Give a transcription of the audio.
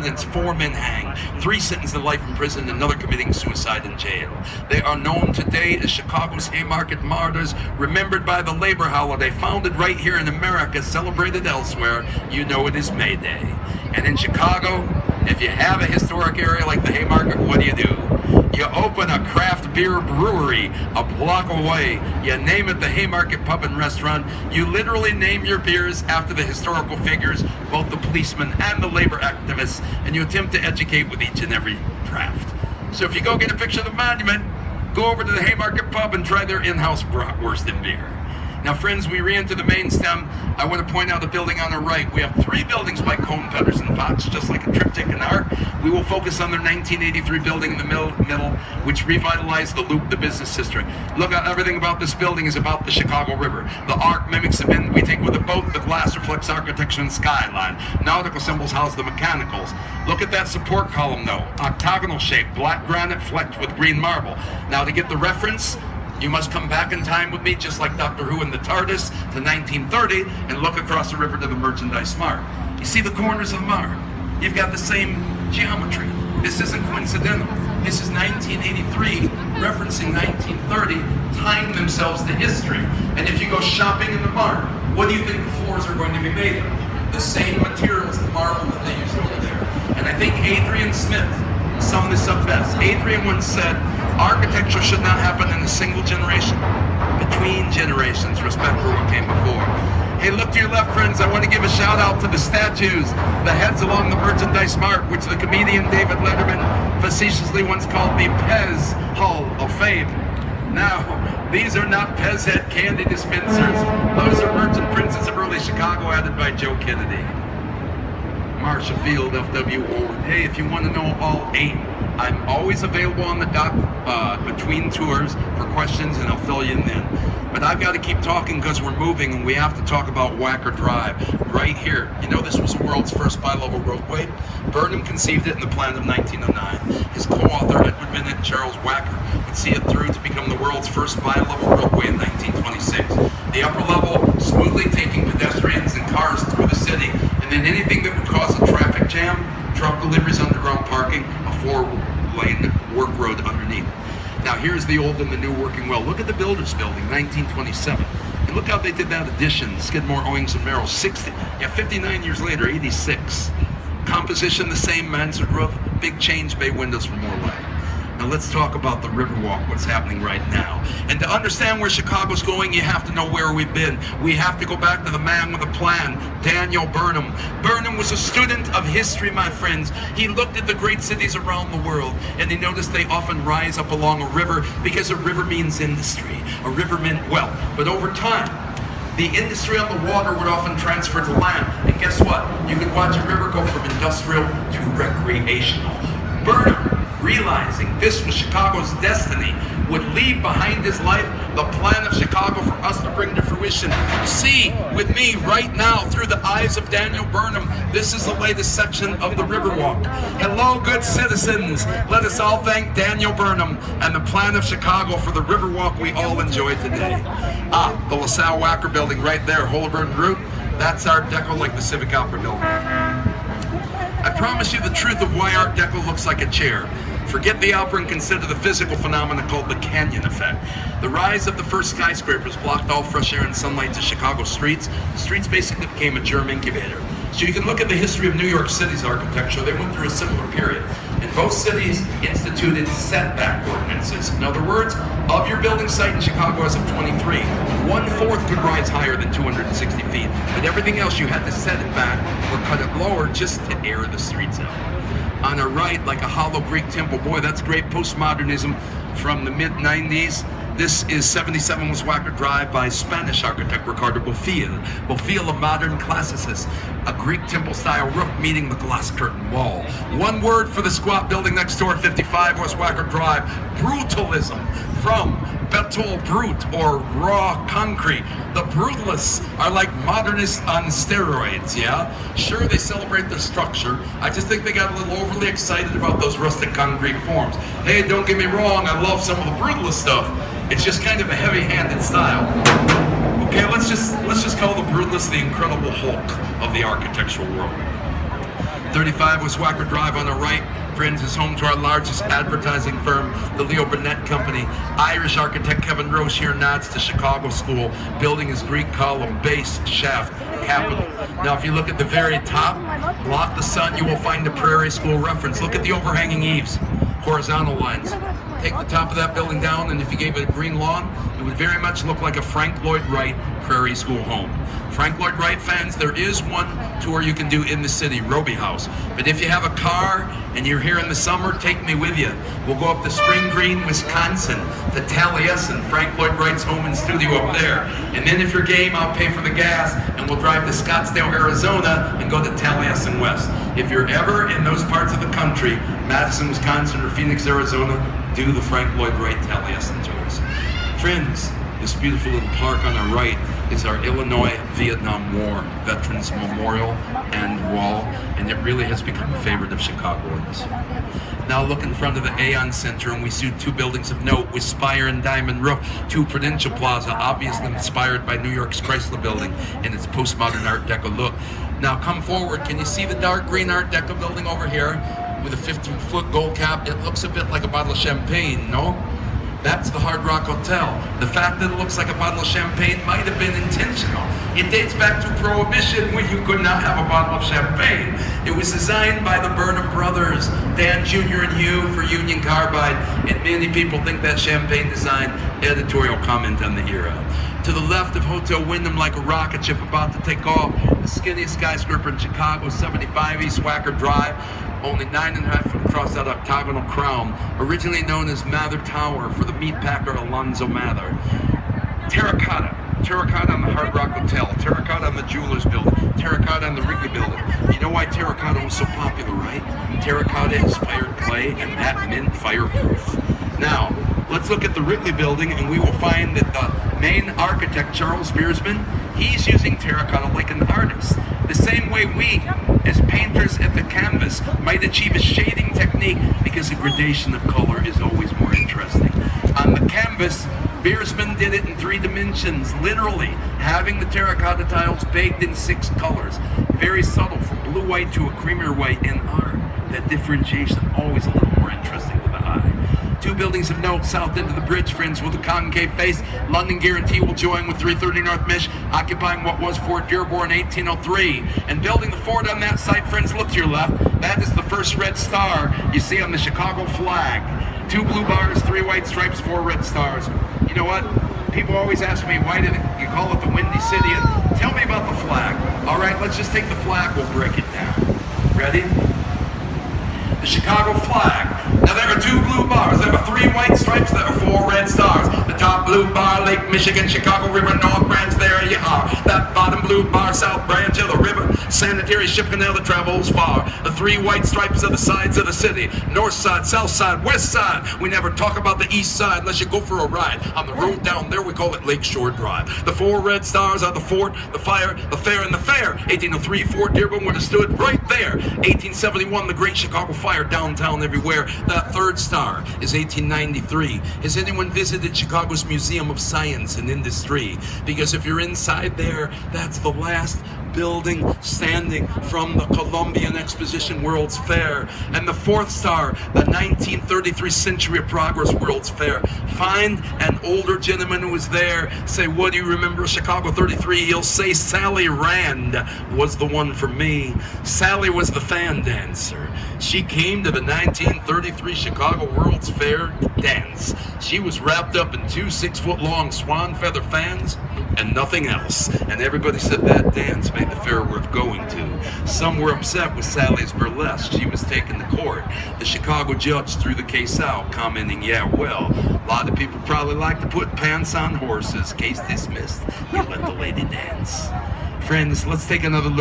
evidence, 4 men hanged, 3 sentenced to life in prison, another committing suicide in jail. They are known today as Chicago's Haymarket Martyrs, remembered by the labor holiday, founded right here in America, celebrated elsewhere. You know it is May Day. And in Chicago, if you have a historic area like the Haymarket, what do? You open a craft beer brewery a block away. You name it the Haymarket Pub and Restaurant. You literally name your beers after the historical figures, both the policemen and the labor activists, and you attempt to educate with each and every draft. So if you go get a picture of the monument, go over to the Haymarket Pub and try their in-house bratwurst and beer. Now, friends, we re-enter the main stem. I want to point out the building on the right. We have 3 buildings by Cone Cutters and Fox, just like a triptych in art. We will focus on their 1983 building in the middle, which revitalized the Loop, the business district. Look, everything about this building is about the Chicago River. The art mimics the wind we take with the boat. The glass reflects architecture and skyline. Nautical symbols house the mechanicals. Look at that support column, though. Octagonal shape, black granite flecked with green marble. Now, to get the reference, you must come back in time with me, just like Doctor Who in the TARDIS, to 1930, and look across the river to the Merchandise Mart. You see the corners of the Mart? You've got the same geometry. This isn't coincidental. This is 1983, referencing 1930, tying themselves to history. And if you go shopping in the Mart, what do you think the floors are going to be made of? The same materials, the marble that they used over there. And I think Adrian Smith summed this up best. Adrian once said, architecture should not happen in a single generation, between generations, respect for what came before. Hey, look to your left, friends. I want to give a shout out to the statues, the heads along the Merchandise Mart, which the comedian David Letterman facetiously once called the Pez Hall of Fame. Now, these are not Pez head candy dispensers. Those are merchant princes of early Chicago added by Joe Kennedy. Marshall Field, F.W. Ward. Hey, if you want to know all 8, I'm always available on the dock between tours for questions, and I'll fill you in then. But I've got to keep talking because we're moving, and we have to talk about Wacker Drive right here. You know, this was the world's first bi-level roadway. Burnham conceived it in the plan of 1909. His co-author, Edward Bennett and Charles Wacker, would see it through to become the world's first bi-level roadway in 1926. The upper level smoothly taking pedestrians and cars through the city, and then anything that would cause a traffic jam, truck deliveries, underground parking, a 4-lane work road underneath. Now here's the old and the new working well. Look at the Builders Building, 1927. And look how they did that addition, Skidmore, Owings, and Merrill, 60. Yeah, 59 years later, 86. Composition the same, mansard roof, big change bay windows for more light. Now let's talk about the Riverwalk, what's happening right now. And to understand where Chicago's going, you have to know where we've been. We have to go back to the man with a plan, Daniel Burnham. Burnham was a student of history, my friends. He looked at the great cities around the world, and he noticed they often rise up along a river because a river means industry. A river meant wealth. But over time, the industry on the water would often transfer to land. And guess what? You could watch a river go from industrial to recreational. Burnham, realizing this was Chicago's destiny, would leave behind his life the plan of Chicago for us to bring to fruition. See with me right now through the eyes of Daniel Burnham. This is the latest section of the Riverwalk. Hello, good citizens. Let us all thank Daniel Burnham and the plan of Chicago for the Riverwalk we all enjoy today. The LaSalle Wacker building right there, Holborn Route. That's Art Deco, like the Civic Opera building. I promise you the truth of why Art Deco looks like a chair. Forget the opera and consider the physical phenomenon called the canyon effect. The rise of the first skyscrapers blocked all fresh air and sunlight to Chicago streets. The streets basically became a germ incubator. So you can look at the history of New York City's architecture. They went through a similar period. And both cities instituted setback ordinances. In other words, of your building site in Chicago as of 23, 1/4 could rise higher than 260 feet. But everything else you had to set it back or cut it lower just to air the streets out. On our right, like a hollow Greek temple. Boy, that's great postmodernism from the mid-90s. This is 77 West Wacker Drive by Spanish architect Ricardo Bofill. Bofill, a modern classicist, a Greek temple-style roof meeting the glass curtain wall. One word for the squat building next door, 55 West Wacker Drive, brutalism, from Beton brut, or raw concrete. The brutalists are like modernists on steroids, yeah? Sure, they celebrate their structure. I just think they got a little overly excited about those rustic concrete forms. Hey, don't get me wrong, I love some of the brutalist stuff. It's just kind of a heavy-handed style. Okay, let's just call the brutalist the Incredible Hulk of the architectural world. 35 was Wacker Drive on the right. Friends, is home to our largest advertising firm, the Leo Burnett Company. Irish architect Kevin Burrows here nods to Chicago School. Building is Greek column, base, shaft, capital. Now, if you look at the very top, block the sun, you will find the Prairie School reference. Look at the overhanging eaves, horizontal lines. Take the top of that building down, and if you gave it a green lawn, it would very much look like a Frank Lloyd Wright Prairie School home. Frank Lloyd Wright fans, there is one tour you can do in the city, Roby House. But if you have a car and you're here in the summer, take me with you. We'll go up to Spring Green, Wisconsin, to Taliesin, Frank Lloyd Wright's home and studio up there. And then if you're game, I'll pay for the gas, and we'll drive to Scottsdale, Arizona, and go to Taliesin West. If you're ever in those parts of the country, Madison, Wisconsin, or Phoenix, Arizona, do the Frank Lloyd Wright Taliesin tours. Friends, this beautiful little park on our right is our Illinois Vietnam War Veterans Memorial and Wall, and it really has become a favorite of Chicagoans. Now look in front of the Aon Center, and we see two buildings of note with spire and diamond roof, to Prudential Plaza, obviously inspired by New York's Chrysler Building and its postmodern Art Deco look. Now come forward. Can you see the dark green Art Deco building over here with a 15-foot gold cap? It looks a bit like a bottle of champagne, no? That's the Hard Rock Hotel. The fact that it looks like a bottle of champagne might have been intentional. It dates back to Prohibition, when you could not have a bottle of champagne. It was designed by the Burnham brothers, Dan Jr. and Hugh, for Union Carbide, and many people think that champagne design. Editorial comment on the era. To the left of Hotel Wyndham, like a rocket ship about to take off, the skinniest skyscraper in Chicago, 75 East Wacker Drive, only 9.5 foot across that octagonal crown, originally known as Mather Tower for the meatpacker Alonzo Mather. Terracotta on the Hard Rock Hotel, terracotta on the Jewelers Building, terracotta on the Wrigley Building. You know why terracotta was so popular, right? Terracotta is fired clay, and that meant fireproof. Now, let's look at the Wrigley Building, and we will find that the main architect, Charles Biersman, he's using terracotta like an artist. The same way we, as painters at the canvas, might achieve a shading technique, because the gradation of color is always more interesting. On the canvas, Biersman did it in 3 dimensions, literally, having the terracotta tiles baked in 6 colors. Very subtle, from blue-white to a creamier white, in art. That differentiation always a little more interesting to the eye. 2 buildings of note south end of the bridge, friends, with a concave face. London Guarantee will join with 330 North Mich, occupying what was Fort Dearborn in 1803. And building the fort on that site, friends, look to your left. That is the first red star you see on the Chicago flag. 2 blue bars, 3 white stripes, 4 red stars. You know what? People always ask me, why did you call it the Windy City? And tell me about the flag. All right, let's just take the flag. We'll break it down. Ready? The Chicago flag. Now there are 2 blue bars, there are 3 white stripes, there are 4 red stars. The top blue bar, Lake Michigan, Chicago River, North Branch, there you are. That bottom blue bar, South Branch of the river, sanitary ship canal that travels far. The 3 white stripes are the sides of the city, north side, south side, west side. We never talk about the east side unless you go for a ride. On the road down there, we call it Lakeshore Drive. The 4 red stars are the fort, the fire, the fair, and the fair. 1803, Fort Dearborn would have stood right there. 1871, the Great Chicago Fire, downtown everywhere. That 3rd star is 1893. Has anyone visited Chicago's Museum of Science and Industry? Because if you're inside there, that's the last building standing from the Columbian Exposition World's Fair. And the 4th star, the 1933 Century of Progress World's Fair. Find an older gentleman who was there, say, what do you remember of Chicago 33? He'll say Sally Rand was the one for me. Sally was the fan dancer. She came to the 1933 Chicago World's Fair dance. She was wrapped up in 2 6-foot-long swan feather fans and nothing else. And everybody said that dance made the fair worth going to. Some were upset with Sally's burlesque. She was taken to court. The Chicago judge threw the case out, commenting, yeah, well, a lot of people probably like to put pants on horses. Case dismissed. You let the lady dance. Friends, let's take another look.